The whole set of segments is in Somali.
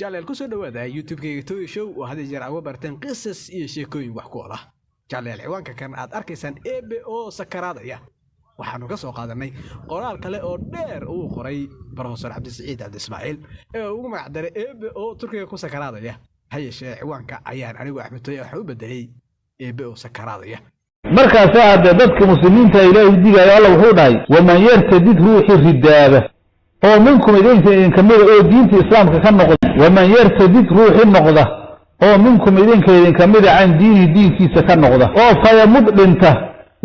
jaaleel ku soo dhawaada youtube-kayga Toy Show oo had jeer uga barteen qisas iyo sheekooyin wax ku ola. Jaaleel ciwaanka kan aad arkaysaan Eebe oo sakaraadaya. Waxaanu ka soo qaadanay qoraal kale oo dheer uu qoray Professor Cabdisiciid Cabdi Ismaaciil ee ugu magac daray Eebe oo Turkiga ku sakaraadaya. Hay'ashee ciwaanka ayaan anigu Axmed Toy wax u bedelay Eebe oo sakaraadaya. markaas aad dadka muslimiinta Ilaahay digayo Allah wuxuu dhahay waman yartadid ruuxi ridaaba oo minkum idin kamida oo diinta islaamka ka noqda waman yartadid ruuxi noqda oo minkum idin kamida aan diinkiisa ka noqda oo fayamud dhinta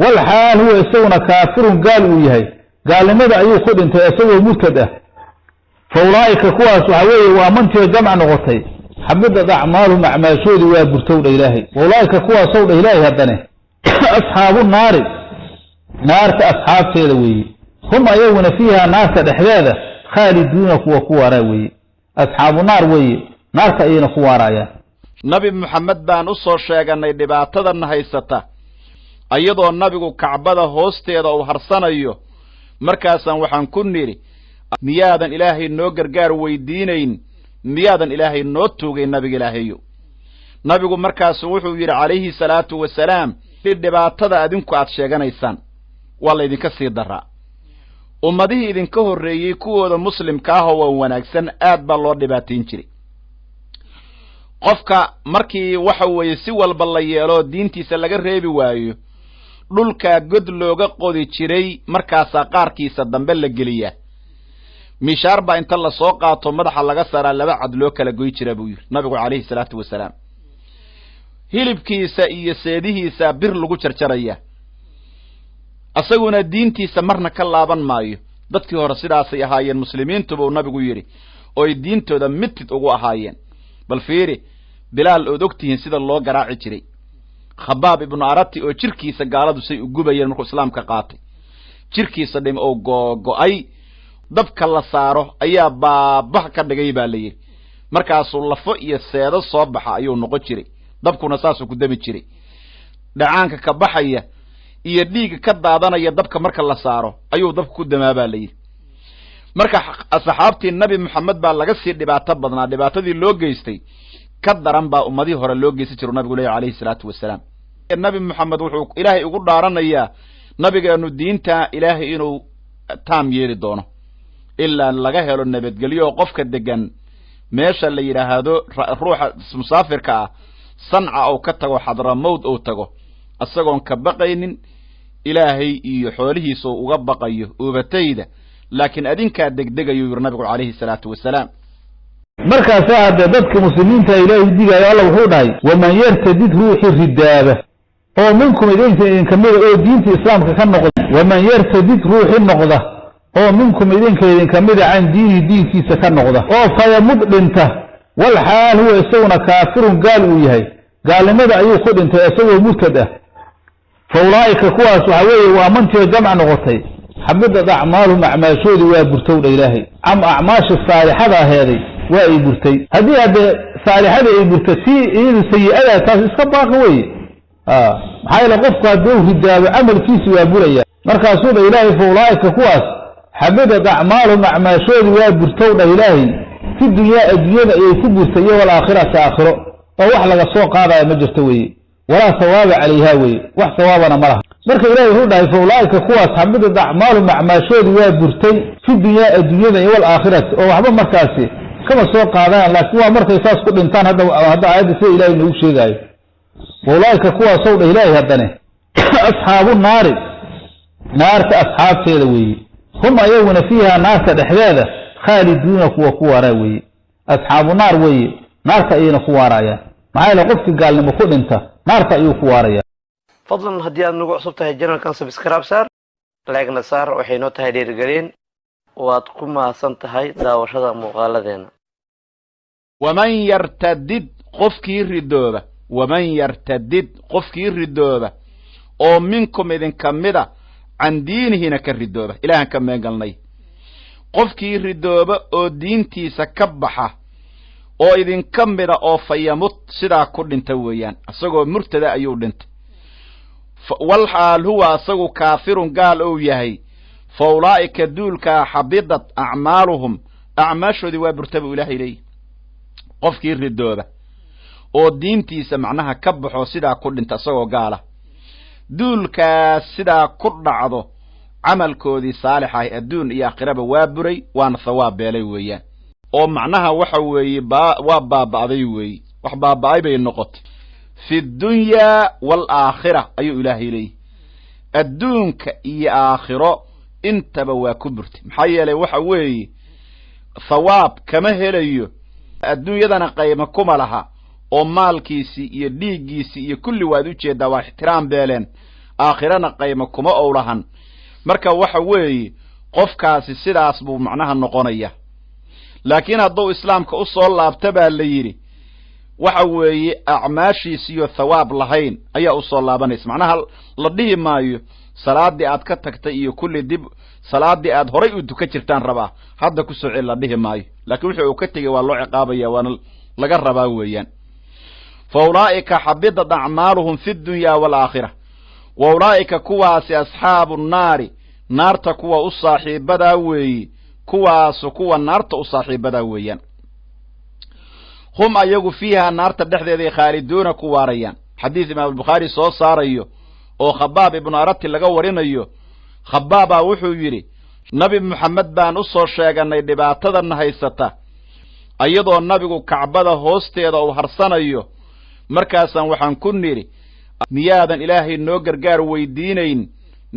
wal xaal huwa isaguna kaafirun gaal uu yahay gaalnimada ayuu ku dhintay isagoo murtad ah fawlaa'ika kuwaas waxa weeye waa mantiga jamc noqotay xabida acmaalu macmaashoodi waa burtowda Ilaahay fawlaa'ika kuwaas oo Ilaahay hadane asxaabu naari naarta asxaabteeda weeye هم أيونا فيها ناس الإحداثة خالدون كوارا وي أصحاب النار وي ناس أيونا كوارا نبي محمد بان أصور شاقنا دباتة النهيسة أيضا النبي كعبادة هوستيدا وحرصان أيوه مركزا وحان كنيري نيادا إلهي نوغر قار ويدينين نيادا إلهي نوتوغي النبي إلهي نبي مركز وحو عليه الصلاة والسلام دباتة أدنكو عطشاقنا إيسان والله إذن كسي الدراء ummadihii idinka horreeyay kuwooda muslimka ah oo wanaagsan aad baa loo dhibaateyn jiray qofka markii waxa weeye si walba la yeelo diintiisa laga reebi waayo dhulka god looga qodi jiray markaas qaarkiisa dambe la geliya mishaar baa inta la soo qaato madaxa laga saaraa laba cad loo kala goy jiray buu yiri nabigu kaleey salaatu wasalaam hilibkiisa iyo seedihiisa bir lagu jarjaraya asaguna diintiisa marna ka laaban maayo dadkii hore sidaas ay ahaayeen muslimiintu buu nabigu yiri oo ay diintooda mitid ugu ahaayeen bal fiiri bilaal oo ogtihiin sida loo garaaci jiray khabaab ibn arati oo jirkiisa gaaladu say u gubayeen markuu islaamka qaatay jirkiisa dhim oo go'ay dabka la saaro ayaa baabah ka dhigay baa la yiri markaas uu lafo iyo seedo soo baxa ayuu noqon jiray dabkuna saasuu ku dami jiray dhacaanka ka baxaya iyo dhiig ka daadanaya dabka marka la saaro ayuu dabku ku damaabaa la yiri marka asxaabtii nabi maxamed baa laga sii dhibaato badnaa dhibaatadii loo geystay ka daran baa ummadii hore loo geysay jiray nabigu leeyahay salaatu wasalaam nabi maxamed wuxuu ilaahay ugu dhaaranayaa nabigeenu diinta ilaahay inuu taam yeeli doono ilaa laga helo nabadgelyo qofka degan meesha la yiraahdo ruuxa musaafirka ah sanca oo ka tago xadramowd oo tago asagoon ka baqaynin ilaahay iyo xoolihiisa uga baqayo ubatayda laakiin adinka degdegayo yiri nabigu kaleey salaatu wasalaam markaas aad dadka muslimiinta Ilaahay digayo Allah wuxuu dhahay waman yartadid ruuxi ridaaba oo minkum idin kamida oo diinta islaamka ka noqda waman yartadid ruuxi noqda oo minkum idin kamida aan diinkiisa ka noqda oo fayamud dhinta wal xaal huwa isaguna kaafirun gaal uu yahay gaalnimada ayuu ku dhintay isagoo murtad ah fawlaa'ika kuwaas waxa weeye waa mantiga jamc noqotay xabida acmaalu macmaashoodi waa burtowda Ilaahay acmaashi saalixada aheeday waa ay burtay haddii hadde saalixada ay burtay si iyadu sayi'ada taas iska baaqi weeye maxaa yeele qofku hadduu ridaabo camalkiisi waa buraya markaasuu dha Ilaahay fawlaa'ika kuwaas xabida acmaalu macmaashoodi waa burtowda Ilaahay fi dunyaa adduunyada ayay ku burtay iyo wal aakhirati aakhiro oo wax laga soo qaadaya ma jirto weeye ولا ثواب عليها وي wax ثوابنا malaha marka Ilaahay wuxuu dhahay fawlaa'ika kuwaas xabida acmaalu macmaashoodi waa burtay fi dunyaa adduunyada iyo wal aakhirati oo waxba markaasi kama soo qaadaan laakiin waa markay saas ku dhintaan hadda aayada si Ilaahay nagu sheegayo fawlaa'ika kuwaas oo Ilaahay hadane asxaabu naari naarta asxaabteeda weeye hum ayuuna fiiha naarta dhexdeeda khaaliduna kuwaara weeye asxaabu naar weeye naarta ayna kuwaarayaan maxay la qofkii gaalnimo ku dhinta naarta ayuu ku waaraya fadlan haddii aad nagu cusub tahay channelkan subscribe saar like-na saar waxay noo tahay dhiirigelin waad ku mahadsan tahay daawashada muuqaaladeena waman yartadid qofkii ridooba oo minkum idin kamida can diinihina ka ridooba ilaahan ka meegalnay qofkii ridooba oo diintiisa ka baxa oo idin kamida oo fayamut sida ku dhinta weeyaan asagoo murtada ayuu dhintay wal xaal huwa asagu kaafirun gaal oo yahay fawlaa'ika duulka habidat a'maaluhum a'maashoodi waa burtabu ilaahay leey qofkii ridooba oo diintiisa macnaha ka baxo sidaa ku dhinta isagoo gaala duulkaas sidaa ku dhacdo camalkoodii saalix ah adduun iyo aakhiraba waa buray waana thawaab beelay weeyaan oo macnaha waxa weeye waa baaba'day weeye wax baaba'ay bay noqotay fi dunyaa wal aakhira ayuu ilaahay leeyahay adduunka iyo aakhiro intaba waa ku burtay maxaa yeelay waxa weeye thawaab kama helayo adduunyadana qayma kuma laha oo maalkiisii iyo dhiiggiisii iyo kulli waad u jeedaa waa ixtiraam beeleen aakhirana qayma kuma owlahan marka waxa weeye qofkaasi sidaas buu macnaha noqonaya laakiin hadduu islaamka u soo laabta baa la yidhi waxa weeye acmaashiisiyo thawaab lahayn ayaa u soo laabanaysa macnaha la dhihi maayo salaadii aad ka tagtay iyo kulli dib salaadii aad horay u duka jirtaan rabaa hadda ku soo cel la dhihi maayo laakiin wixii uu ka tegey waa loo ciqaabaya waana laga rabaa weeyaan fa ulaa'ika xabidat acmaaluhum fi dunya waalaakhira wa ulaa'ika kuwaasi asxaabu nnaari naarta kuwa u saaxiibadaa weeye kuwaasu kuwa naarta u saaxiibadaa weeyaan hum ayagu fiiha naarta dhexdeeday khaaliduuna ku waarayaan xadiis imaam albukhaari soo saarayo oo khabaab ibnu arati laga warinayo khabaabaa wuxuu yidhi nabi moxamed baan u soo sheeganay dhibaatadana haysata ayadoo nabigu kacbada hoosteeda uu harsanayo markaasaan waxaan ku nidhi miyaadan ilaahay noo gargaar weydiinayn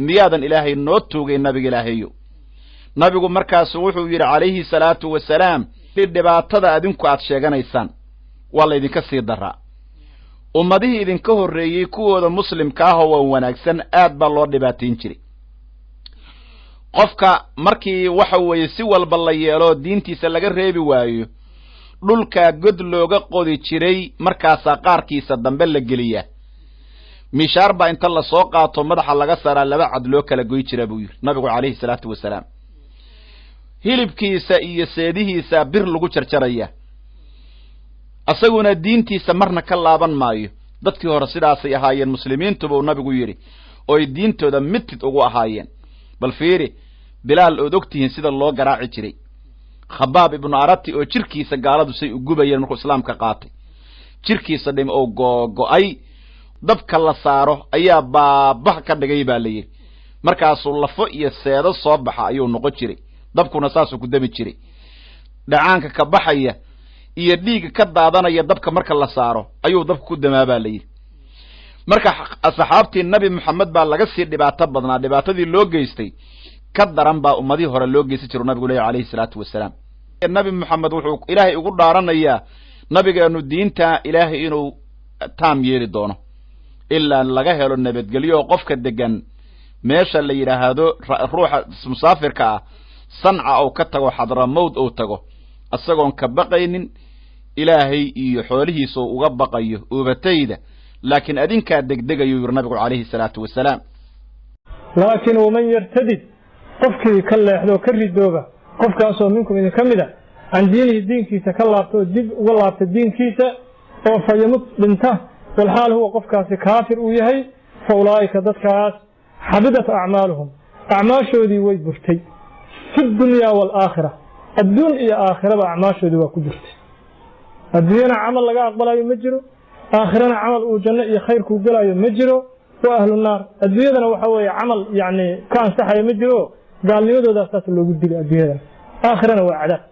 miyaadan ilaahay noo tuugayn nabiga ilaahayo nabigu markaasu wuxuu yidhi calayhi salaatu wasalaam dhibaatada adinku aad sheeganaysaan waa laydinka sii daraa ummadihii idinka horreeyey kuwooda muslimka ah oo waan wanaagsan aad baa loo dhibaatayn jiray qofka markii waxa weeye si walba la yeelo diintiisa laga reebi waayo dhulkaa god looga qodi jiray markaasaa qaarkiisa dambe la geliyaa mishaar baa inta la soo qaato madaxa laga saaraa laba cad loo kala goy jira buu yidhi nabigu calayhi salaatu wasalaam hilibkiisa iyo seedihiisa bir lagu jarjaraya asaguna diintiisa marna ka laaban maayo dadkii hore sidaasay ahaayeen muslimiintu buu nabigu yidhi ooy diintooda mitid ugu ahaayeen bal fiiri bilaal ood ogtihiin sida loo garaaci jiray khabaab ibnu arati oo jirkiisa gaaladu say u gubayeen markuu islaamka qaatay jirkiisa dhim oo googo'ay dabka la saaro ayaa baabah ka dhigay baa la yidhi markaasuu lafo iyo seedo soo baxa ayuu noqon jiray dabkuna saasuu ku dami jiray dhacaanka ka baxaya iyo dhiigga ka daadanaya dabka marka la saaro ayuu dabka ku damaa baa la yidhi marka asxaabtii nabi moxamed baa laga sii dhibaato badnaa dhibaatadii loo geystay ka daran baa ummadihii hore loo geysan jiru nabigu leeyahy calayhi salaatu wasalaam nabi moxamed wuxuu ilaahay ugu dhaaranayaa nabigeenu diinta ilaahay inuu taam yeeli doono ilaa laga helo nabadgelyo oo qofka degan meesha la yidhaahdo ruuxa musaafirka ah sanca ou ka tago xadramawd ou tago isagoon ka baqaynin ilaahay iyo xoolihiisa uu uga baqayo uubatayda laakiin adinkaa degdegayuu yidhi nabigu calayhi salaatu wasalaam laakiin waman yartadid qofkii ka leexdo ka ridooba qofkaasoo minkum idinka mid a can diinihi diinkiisa ka laabta oo dib uga laabta diinkiisa oo fa yamut dhinta walxaal huwa qofkaasi kaafir uu yahay fa ulaa'ika dadkaas xabidat acmaaluhum acmaashoodii way burtay fi dunyaa waalaakhira adduun iyo aakhiraba acmaashoodii waa ku burtay adduunyana camal laga aqbalayo ma jiro aakhirana camal uu janno iyo khayr kuu gelayo ma jiro waa ahlu naar adduunyadana waxa weeye camal yacni ka ansaxaya ma jiro gaalnimadoodaa saas loogu dilay adduunyadana aakhirana waa cadaab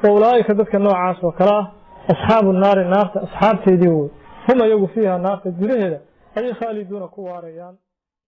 wa ulaa'ika dadka noocaas oo kale ah asxaabu naari naarta asxaabteedii wey hum ayagu fiiha naarta gudaheeda ayay khaaliduuna ku waarayaan